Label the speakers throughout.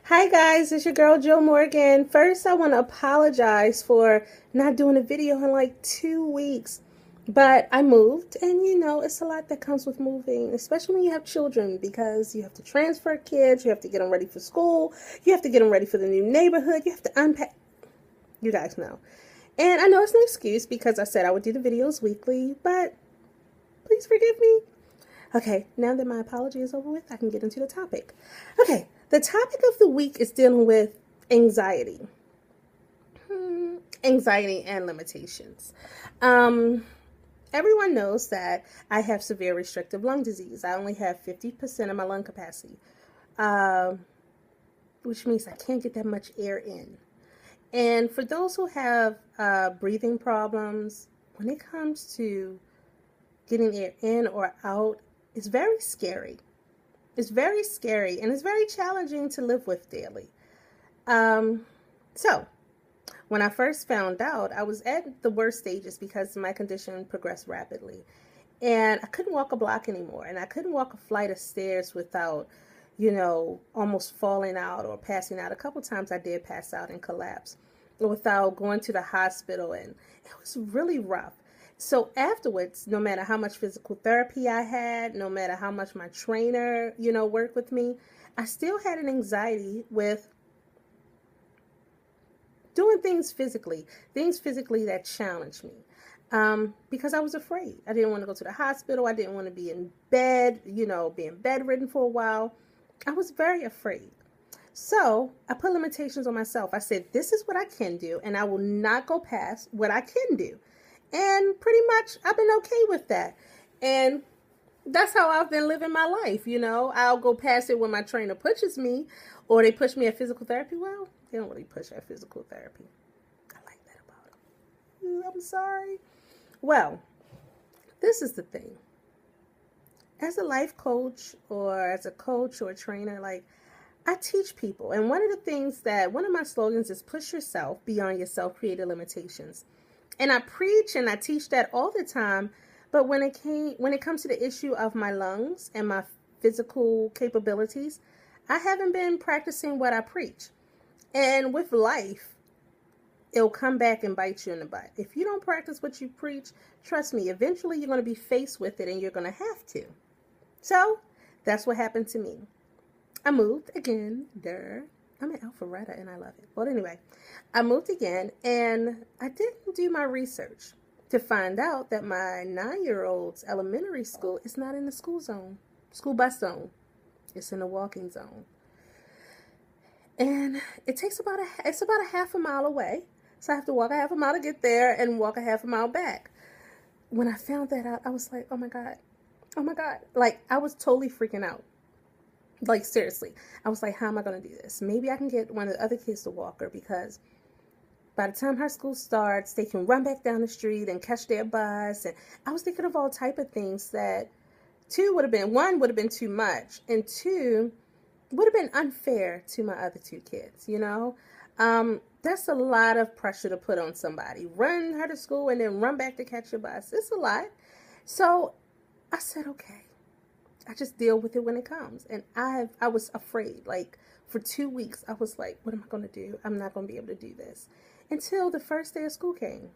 Speaker 1: Hi guys, it's your girl Jill Morgan. First, I want to apologize for not doing a video in like 2 weeks. But I moved, and it's a lot that comes with moving, especially when you have children, because you have to transfer kids, you have to get them ready for school, you have to get them ready for the new neighborhood, you have to unpack. You guys know. And I know it's no excuse because I said I would do the videos weekly, but please forgive me. Okay, now that my apology is over with, I can get into the topic. Okay, the topic of the week is dealing with anxiety. Anxiety and limitations. Um, Everyone knows that I have severe restrictive lung disease. I only have 50% of my lung capacity, um, which means I can't get that much air in. And for those who have breathing problems, when it comes to getting air in or out, it's very scary. It's very scary and it's very challenging to live with daily. Um, so, when I first found out, I was at the worst stages because my condition progressed rapidly. And I couldn't walk a block anymore. And I couldn't walk a flight of stairs without, almost falling out or passing out. A couple times I did pass out and collapse without going to the hospital. And it was really rough. So afterwards, no matter how much physical therapy I had, no matter how much my trainer, worked with me, I still had an anxiety with doing things physically that challenged me. Because I was afraid. I didn't want to go to the hospital. I didn't want to be in bed, being bedridden for a while. I was very afraid. So I put limitations on myself. I said, this is what I can do, and I will not go past what I can do. And pretty much I've been okay with that. And that's how I've been living my life. I'll go past it when my trainer pushes me or they push me at physical therapy. Well, they don't really push at physical therapy. I like that about them. I'm sorry. Well, this is the thing. As a life coach or as a coach or a trainer, I teach people. And one of my slogans is push yourself beyond your self-created limitations. And I preach and I teach that all the time. But when it comes to the issue of my lungs and my physical capabilities, I haven't been practicing what I preach. And with life, it'll come back and bite you in the butt. If you don't practice what you preach, trust me, eventually you're going to be faced with it and you're going to have to. So that's what happened to me. I moved again. I'm in Alpharetta and I love it. Well, anyway, I moved again and I didn't do my research to find out that my 9-year-old's elementary school is not in the school bus zone. It's in the walking zone. And it's about a half a mile away. So I have to walk a half a mile to get there and walk a half a mile back. When I found that out, I was like, oh my God. Like, I was totally freaking out. Like, seriously. I was like, how am I going to do this? Maybe I can get one of the other kids to walk her, because by the time her school starts, they can run back down the street and catch their bus. And I was thinking of all type of things that one would have been too much, and two would have been unfair to my other two kids, That's a lot of pressure to put on somebody. Run her to school and then run back to catch your bus. It's a lot. So I said, okay, I just deal with it when it comes. And I was afraid. Like, for 2 weeks, I was like, what am I going to do? I'm not going to be able to do this. Until the first day of school came.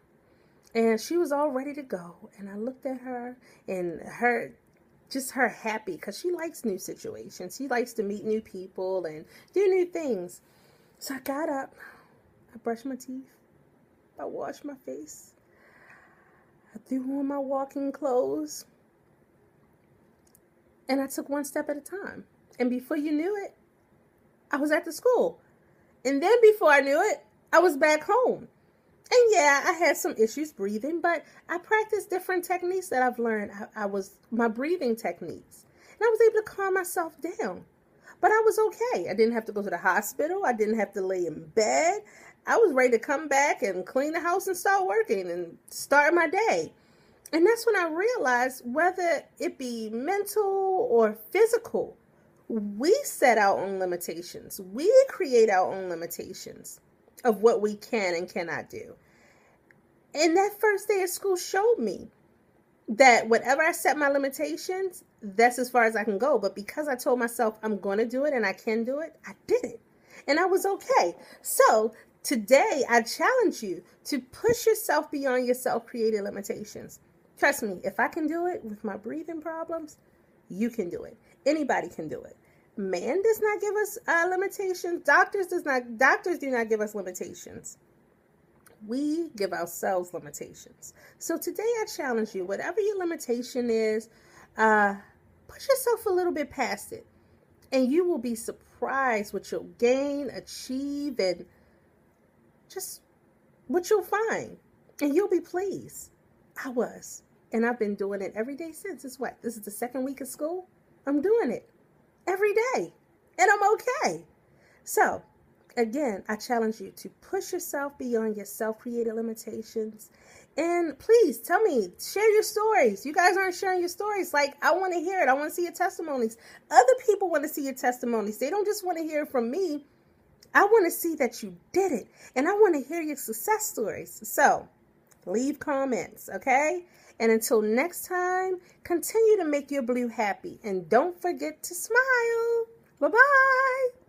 Speaker 1: And she was all ready to go. And I looked at her and her happy, because she likes new situations. She likes to meet new people and do new things. So I got up. I brushed my teeth. I washed my face. I threw on my walking clothes. And I took one step at a time. And before you knew it, I was at the school. And then before I knew it, I was back home. And yeah, I had some issues breathing, but I practiced different techniques that I've learned. My breathing techniques. And I was able to calm myself down. But I was okay. I didn't have to go to the hospital. I didn't have to lay in bed. I was ready to come back and clean the house and start working and start my day. And that's when I realized, whether it be mental or physical, we set our own limitations. We create our own limitations of what we can and cannot do. And that first day of school showed me that whatever I set my limitations, that's as far as I can go. But because I told myself I'm going to do it and I can do it, I did it. and I was okay. So today I challenge you to push yourself beyond your self-created limitations. Trust me, if I can do it with my breathing problems, you can do it. Anybody can do it. Man does not give us limitations. Doctors do not give us limitations. We give ourselves limitations. So today I challenge you, whatever your limitation is, push yourself a little bit past it. And you will be surprised what you'll gain, achieve, and just what you'll find. And you'll be pleased. I was. And I've been doing it every day since. This is the second week of school? I'm doing it every day. And I'm okay. So, again, I challenge you to push yourself beyond your self-created limitations. And please tell me, share your stories. You guys aren't sharing your stories. Like, I want to hear it. I want to see your testimonies. Other people want to see your testimonies. They don't just want to hear from me. I want to see that you did it. And I want to hear your success stories. So, leave comments, okay? And until next time, continue to make your blue happy. And don't forget to smile. Bye-bye.